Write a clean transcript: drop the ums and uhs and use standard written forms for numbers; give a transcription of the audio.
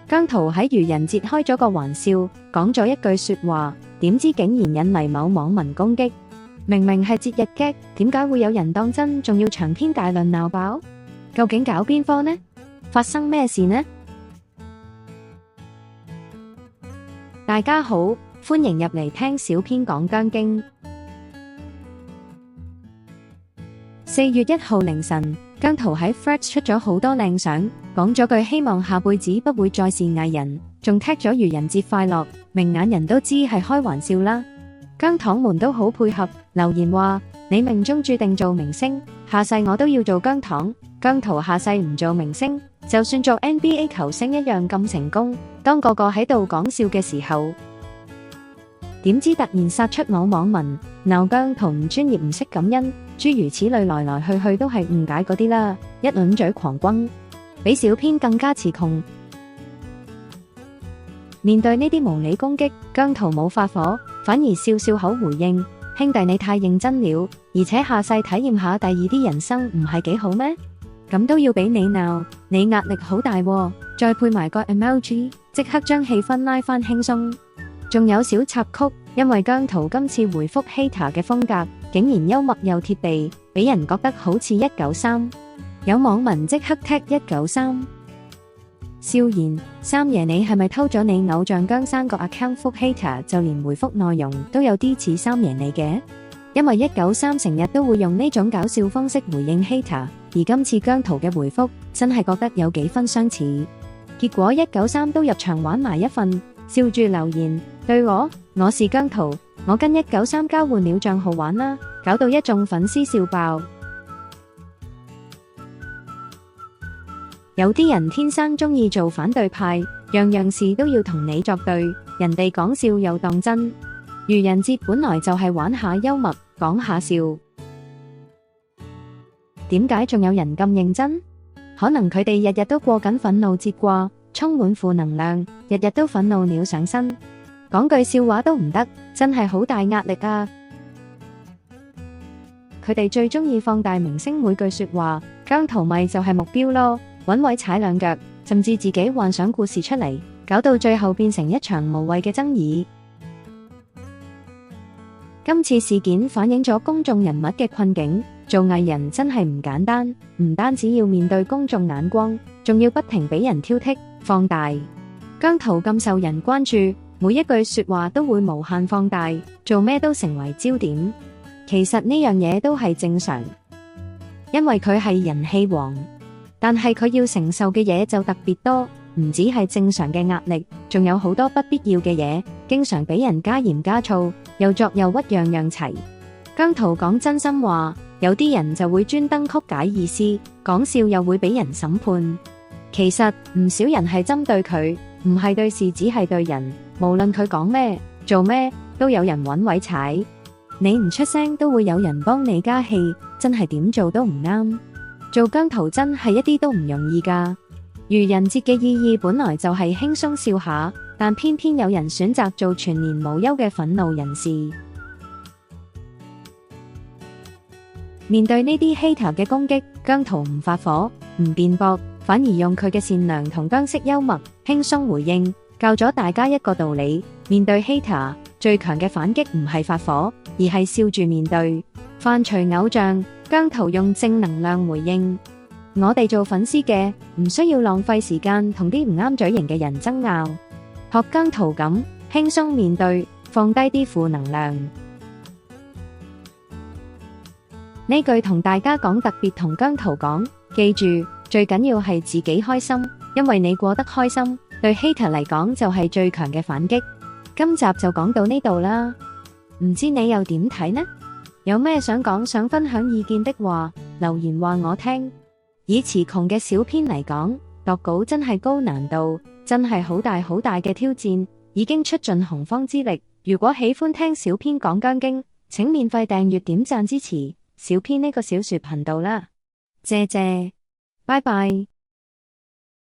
姜濤喺愚人節開咗個玩笑，講咗一句說話，點知竟然引嚟某網民攻擊。明明係節日劇，點解會有人當真，仲要長篇大論鬧爆？究竟搞邊科呢？發生咩事呢？大家好，歡迎入嚟聽小編講姜經。4月1號凌晨，姜濤喺 Threads 出咗好多靚相，講咗句希望下輩子不會再是藝人，仲 tag 咗愚人節快樂，明眼人都知係開玩笑啦。姜糖們都好配合，留言話你命中注定做明星，下世我都要做姜糖。姜濤下世唔做明星，就算做 NBA 球星一樣咁成功。當個個喺度講笑嘅時候，點知突然殺出某網民鬧姜濤唔專業唔識感恩，諸如此類，來來去去都係誤解嗰啲啦，一輪嘴狂轟，比小編更加詞窮。面對呢啲無理攻擊，姜濤冇發火，反而笑笑口回應：兄弟你太認真了，而且下世體驗下第二啲人生唔係幾好咩？咁都要俾你鬧，你壓力好大喎。再配埋個 emoji， 即刻將氣氛拉返輕鬆。仲有小插曲，因為姜濤今次回覆 hater 嘅風格竟然幽默又貼地，俾人覺得好似193。有網民即刻 tag 193，笑言三爺你係咪偷咗你偶像姜生個 account 覆 hater？ 就連回覆內容都有啲似三爺你嘅，因為193成日都會用呢種搞笑方式回應 hater， 而今次姜濤嘅回覆真係覺得有幾分相似。結果193都入場玩埋一份，笑住留言：對我是姜濤，我跟193交換了賬號玩啦，搞到一眾粉絲笑爆。有啲人天生中意做反對派，樣樣事都要同你作對，人哋講笑又當真。愚人節本來就係玩下幽默，講下笑，點解仲有人咁認真？可能佢哋日日都過緊憤怒節啩，充滿負能量，日日都憤怒鳥上身，講句笑話都唔得，真係好大壓力啊！佢哋最中意放大明星每句說話，姜濤咪就係目標咯，搵位踩兩腳，甚至自己幻想故事出嚟，搞到最後變成一場無謂嘅爭議。今次事件反映咗公眾人物嘅困境，做藝人真係唔簡單，唔單止要面對公眾眼光，仲要不停俾人挑剔、放大。姜濤咁受人關注，每一句說話都會無限放大，做咩都成為焦點。其實呢樣嘢都係正常，因為佢係人氣王，但係佢要承受嘅嘢就特別多，唔止係正常嘅壓力，仲有好多不必要嘅嘢，經常俾人加鹽加醋，又作又屈，樣樣齊。姜濤講真心話，有啲人就會專登曲解意思，講笑又會俾人審判。其實唔少人係針對佢，唔係對事，只係對人。無論佢講咩做咩，都有人揾位踩。你唔出聲，都會有人幫你加戲，真係點做都唔啱。做姜濤真係一啲都唔容易㗎。愚人節嘅意義本來就係輕鬆笑下，但偏偏有人選擇做全年無休嘅憤怒人士。面對呢啲 hater 嘅攻擊，姜濤唔發火，唔辯駁，反而用佢嘅善良同姜式幽默輕鬆回應，教咗大家一個道理：面對 hater， 最強嘅反擊唔係發火，而係笑住面對。飯隨偶像，姜濤用正能量回應：我哋做粉絲嘅唔需要浪費時間同啲唔啱嘴型嘅人爭拗，學姜濤咁輕鬆面對，放低啲負能量。呢句同大家講，特別同姜濤講，記住最緊要係自己開心，因為你過得開心，對 hater 嚟講就係最強嘅反擊。今集就講到呢度啦，唔知你又點睇呢？有咩想講想分享意見的話，留言話我聽。以詞窮嘅小編嚟講，度稿真係高難度，真係好大好大嘅挑戰，已經出盡洪荒之力。如果喜歡聽小編講姜經，請免費訂閱點讚支持小編呢個小說頻道啦，謝謝，拜拜。